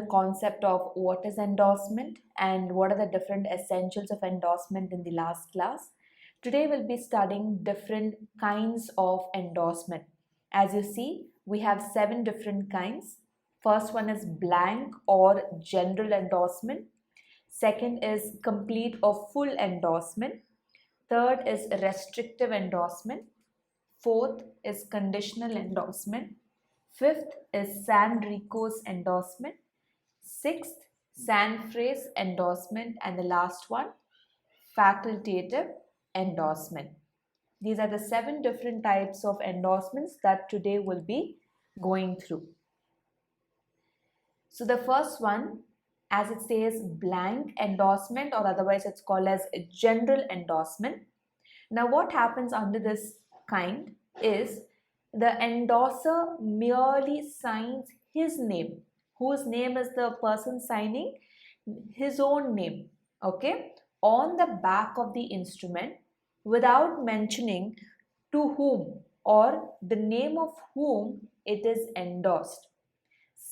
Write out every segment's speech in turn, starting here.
the concept of what is endorsement and what are the different essentials of endorsement in the last class. Today we'll be studying different kinds of endorsement. As you see, we have 7 different kinds. First one is blank or general endorsement. Second is complete or full endorsement. Third is restrictive endorsement. Fourth is conditional endorsement. Fifth is sans recourse endorsement. Sixth, sans frais endorsement. And the last one, facultative endorsement. These are the 7 different types of endorsements that today we'll be going through. So the first one, as it says, blank endorsement, or otherwise it's called as general endorsement. Now what happens under this kind is the endorser merely signs his name. Whose name is the person signing? His own name, okay, on the back of the instrument without mentioning to whom or the name of whom it is endorsed.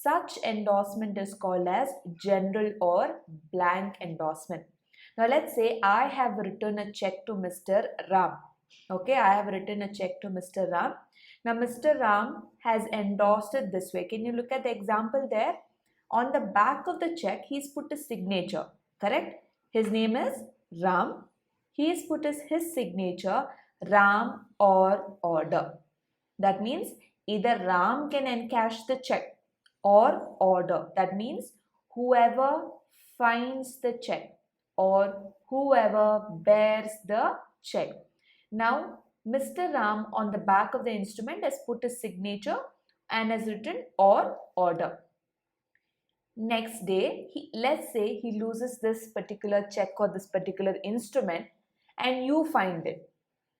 Such endorsement is called as general or blank endorsement. Now let's say I have written a check to Mr. Ram. Okay, I have written a check to Mr. Ram. Now Mr. Ram has endorsed it this way. Can you look at the example there? On the back of the check, he's put a signature, correct? His name is Ram. He's put his signature, Ram or order. That means either Ram can encash the check or order. That means whoever finds the check or whoever bears the check. Now, Mr. Ram on the back of the instrument has put his signature and has written or order. Next day, let's say he loses this particular check or this particular instrument and you find it.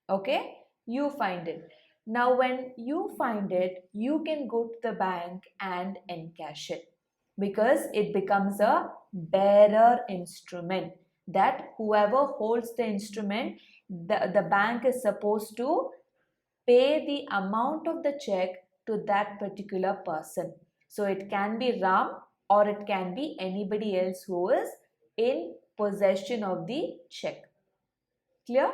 Okay, you find it. Now, when you find it, you can go to the bank and encash it because it becomes a bearer instrument that whoever holds the instrument, the bank is supposed to pay the amount of the check to that particular person. So it can be Ram or it can be anybody else who is in possession of the check. Clear?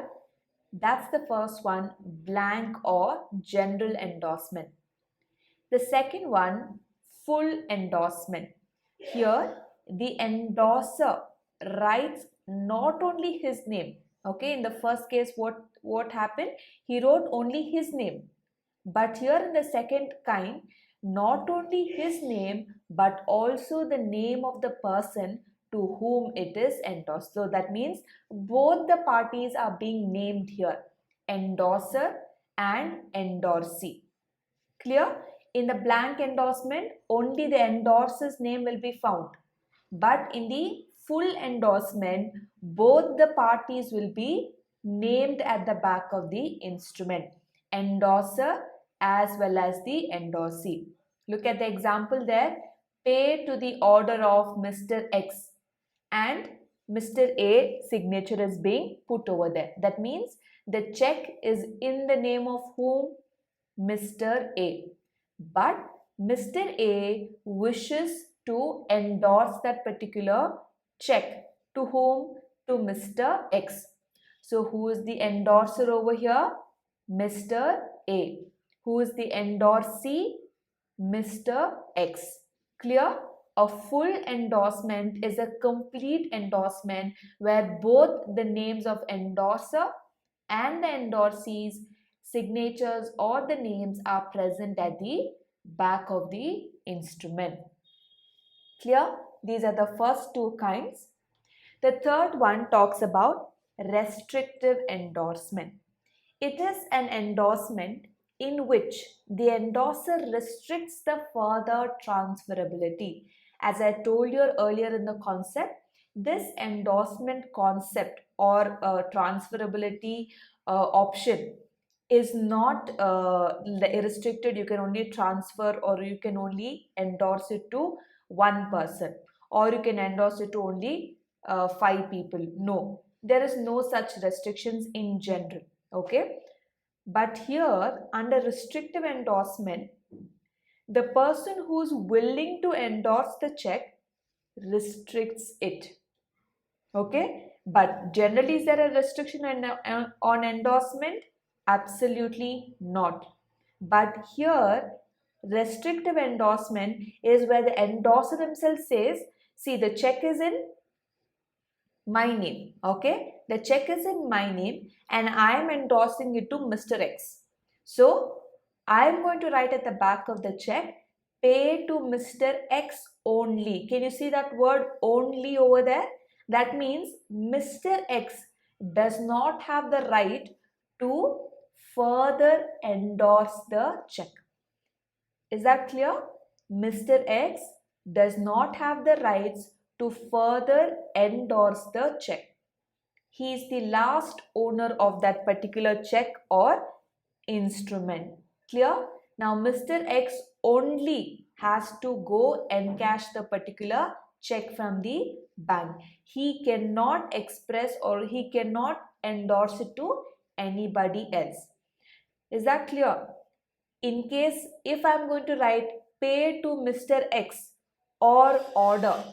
That's the first one, blank or general endorsement. The second one, full endorsement. Here, the endorser writes not only his name. Okay, in the first case, what happened? He wrote only his name. But here in the second kind, not only his name, but also the name of the person to whom it is endorsed. So that means both the parties are being named here, endorser and endorsee. Clear? In the blank endorsement, only the endorser's name will be found. But in the full endorsement, both the parties will be named at the back of the instrument, endorser as well as the endorsee. Look at the example there. Pay to the order of Mr. X and Mr. A signature is being put over there. That means the check is in the name of whom? Mr. A. But Mr. A wishes to endorse that particular check to whom? To Mr. X. So who is the endorser over here? Mr. A. Who is the endorsee? Mr. X. Clear? A full endorsement is a complete endorsement where both the names of endorser and the endorsee's signatures or the names are present at the back of the instrument. Clear? These are the first 2 kinds. The third one talks about restrictive endorsement. It is an endorsement in which the endorser restricts the further transferability. As I told you earlier in the concept, this endorsement concept or transferability option is not restricted. You can only transfer or you can only endorse it to one person or you can endorse it to only 5 people. No, there is no such restrictions in general. Okay, but here under restrictive endorsement, the person who's willing to endorse the check restricts it. Okay, but generally is there a restriction on endorsement? Absolutely not. But here, restrictive endorsement is where the endorser himself says, see, the check is in my name. Okay, the check is in my name and I am endorsing it to Mr. X. So I am going to write at the back of the check, pay to Mr. X only. Can you see that word only over there? That means Mr. X does not have the right to further endorse the check. Is that clear? Mr. X does not have the rights to further endorse the check. He is the last owner of that particular check or instrument. Clear? Now Mr. X only has to go and cash the particular check from the bank. He cannot express or he cannot endorse it to anybody else. Is that clear? In case if I am going to write pay to Mr. X or order,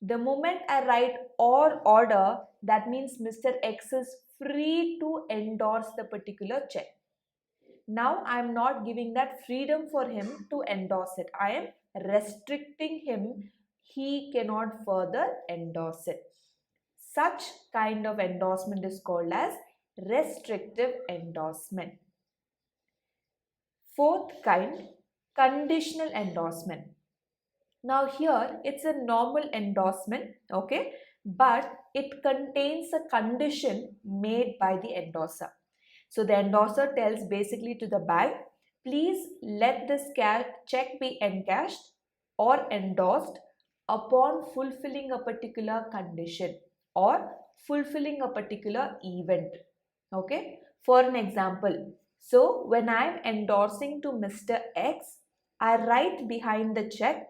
the moment I write or order, that means Mr. X is free to endorse the particular check. Now I am not giving that freedom for him to endorse it. I am restricting him. He cannot further endorse it. Such kind of endorsement is called as restrictive endorsement. Fourth kind, conditional endorsement. Now here it's a normal endorsement, okay, but it contains a condition made by the endorser. So the endorser tells basically to the bank, please let this check be encashed or endorsed upon fulfilling a particular condition or fulfilling a particular event. Okay, for an example, so when I am endorsing to Mr. X, I write behind the check,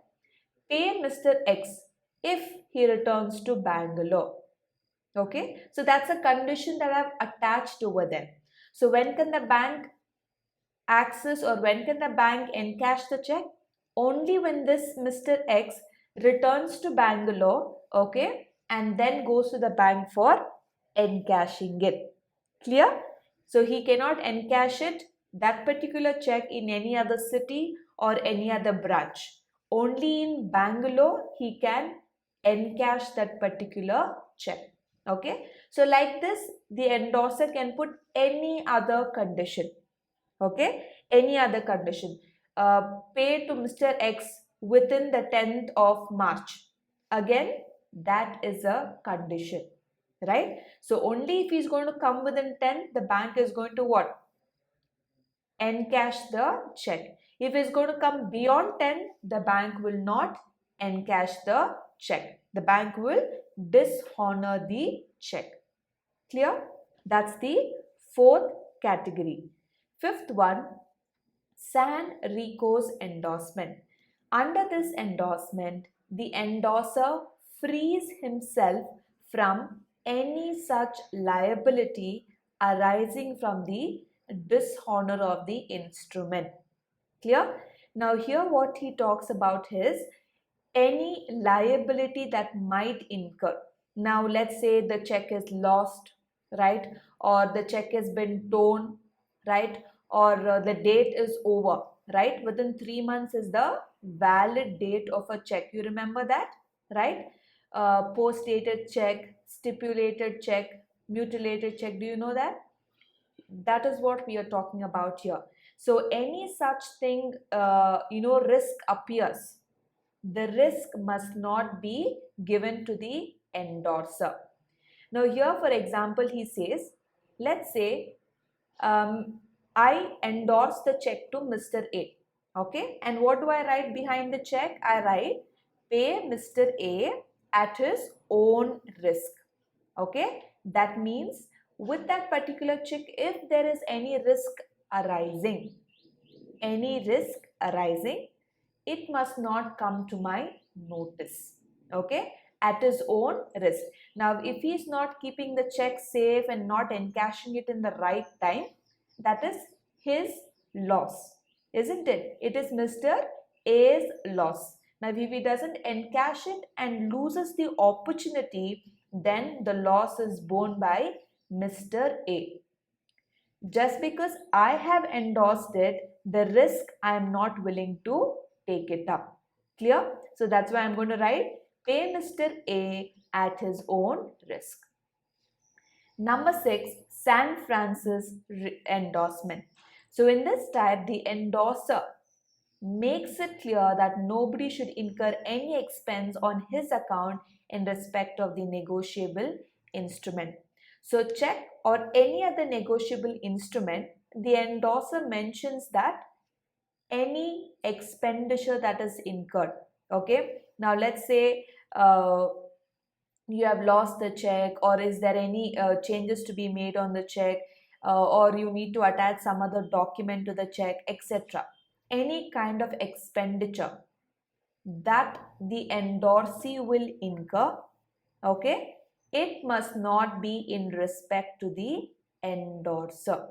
pay Mr. X if he returns to Bangalore. Okay, so that's a condition that I've attached over there. So when can the bank access or when can the bank encash the check? Only when this Mr. X returns to Bangalore, okay, and then goes to the bank for encashing it. Clear? So he cannot encash it, that particular check, in any other city or any other branch. Only in Bangalore he can encash that particular check. Okay. So like this, the endorser can put any other condition. Okay. Any other condition. Pay to Mr. X within the 10th of March. Again, that is a condition, right? So only if he's going to come within 10, the bank is going to what? Encash the check. If he's going to come beyond 10, the bank will not encash the check. The bank will dishonor the check. Clear? That's the fourth category. Fifth one, sans recourse endorsement. Under this endorsement, the endorser frees himself from any such liability arising from the dishonor of the instrument. Clear? Now here what he talks about is any liability that might incur. Now let's say the check is lost, right? Or the check has been torn, right? Or the date is over, right? Within 3 months is the valid date of a check. You remember that, right? Post-dated check, stipulated check, mutilated check. Do you know that? That is what we are talking about here. So any such thing, risk appears, the risk must not be given to the endorser. Now here, for example, he says, let's say I endorse the check to Mr. A. Okay, and what do I write behind the check? I write, pay Mr. A at his own risk. Okay, that means with that particular check, if there is any risk arising, it must not come to my notice. Okay, at his own risk. Now if he is not keeping the check safe and not encashing it in the right time, that is his loss, isn't it? It is Mr. A's loss. Now, if he doesn't encash it and loses the opportunity, then the loss is borne by Mr. A. Just because I have endorsed it, the risk I am not willing to take it up. Clear? So that's why I'm going to write pay Mr. A at his own risk. Number 6, San Francis endorsement. So in this type, the endorser makes it clear that nobody should incur any expense on his account in respect of the negotiable instrument. So check or any other negotiable instrument, the endorser mentions that any expenditure that is incurred. Okay, now let's say you have lost the check, or is there any changes to be made on the check, or you need to attach some other document to the check, etc. Any kind of expenditure that the endorsee will incur, okay, it must not be in respect to the endorser.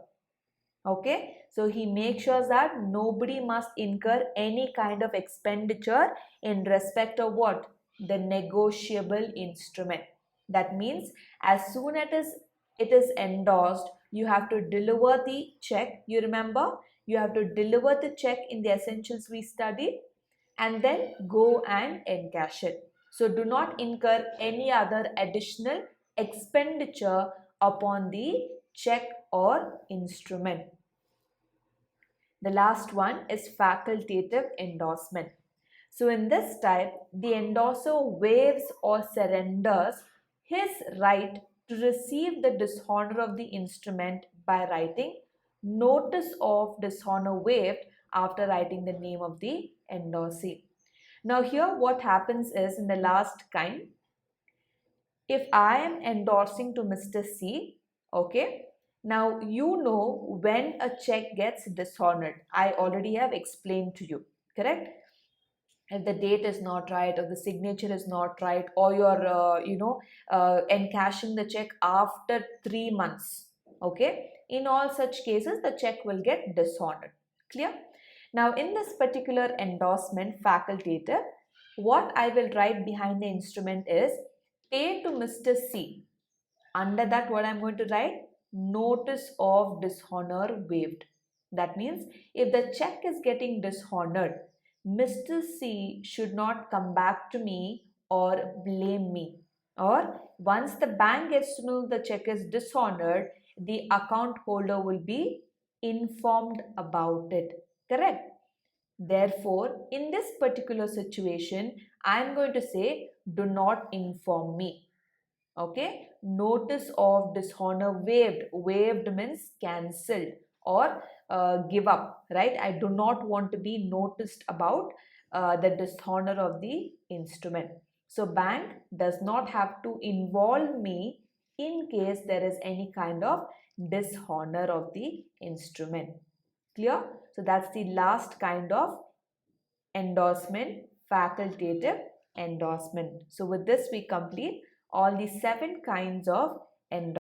Okay, so he makes sure that nobody must incur any kind of expenditure in respect of what? The negotiable instrument. That means as soon as it is endorsed, you have to deliver the check. You remember, you have to deliver the check in the essentials we studied and then go and encash it. So do not incur any other additional expenditure upon the check or instrument. The last one is facultative endorsement. So in this type, the endorser waives or surrenders his right to receive the dishonor of the instrument by writing notice of dishonor waived after writing the name of the endorsee. Now here what happens is, in the last kind, if I am endorsing to Mr. C, okay, now you know when a check gets dishonored. I already have explained to you, correct? If the date is not right, or the signature is not right, or you're encashing the check after 3 months, okay, in all such cases the check will get dishonored. Clear? Now in this particular endorsement, facultative, what I will write behind the instrument is pay to Mr. C. Under that, what I'm going to write? Notice of dishonor waived. That means if the check is getting dishonored, Mr. C should not come back to me or blame me. Or once the bank gets to know the check is dishonored, the account holder will be informed about it. Correct? Therefore, in this particular situation, I am going to say, do not inform me. Okay, notice of dishonor waived. Waived means cancelled or give up, right? I do not want to be noticed about the dishonor of the instrument. So bank does not have to involve me in case there is any kind of dishonor of the instrument. Clear? So that's the last kind of endorsement, facultative endorsement. So with this we complete all the 7 kinds of endorsement.